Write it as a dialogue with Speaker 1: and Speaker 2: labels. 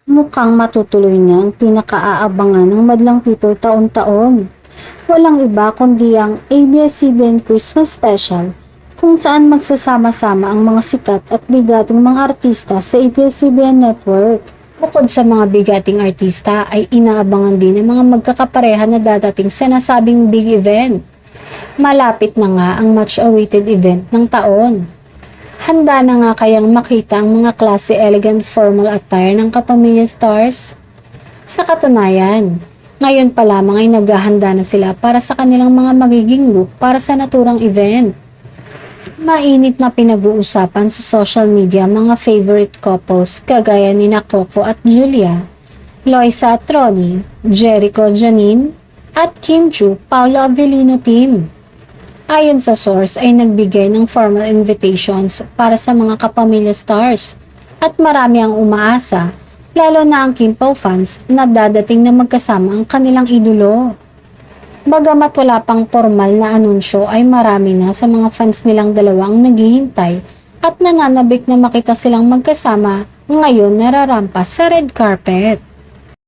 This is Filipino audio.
Speaker 1: Mukhang matutuloy na ang pinakaaabangan ng madlang people taon-taon. Walang iba kundi ang ABS-CBN Christmas Special, kung saan magsasama-sama ang mga sikat at bigating mga artista sa ABS-CBN Network. Bukod sa mga bigating artista ay inaabangan din ng mga magkakapareha na dadating sa nasabing big event. Malapit na nga ang much-awaited event ng taon. Handa na nga kayang makita ang mga klase elegant formal attire ng kapamilya stars? Sa katunayan, ngayon pa lamang ay naghahanda na sila para sa kanilang mga magiging look para sa naturang event. Mainit na pinag-uusapan sa social media mga favorite couples kagaya ni Coco at Julia, Loisa at Ronnie, Jericho Janine, at Kim Chu Paolo Avellino team. Ayon sa source ay nagbigay ng formal invitations para sa mga kapamilya stars at marami ang umaasa, lalo na ang Kim Pao fans na dadating na magkasama ang kanilang idolo. Bagamat wala pang formal na anunsyo ay marami na sa mga fans nilang dalawa ang naghihintay at nananabik na makita silang magkasama ngayon nararampas sa red carpet.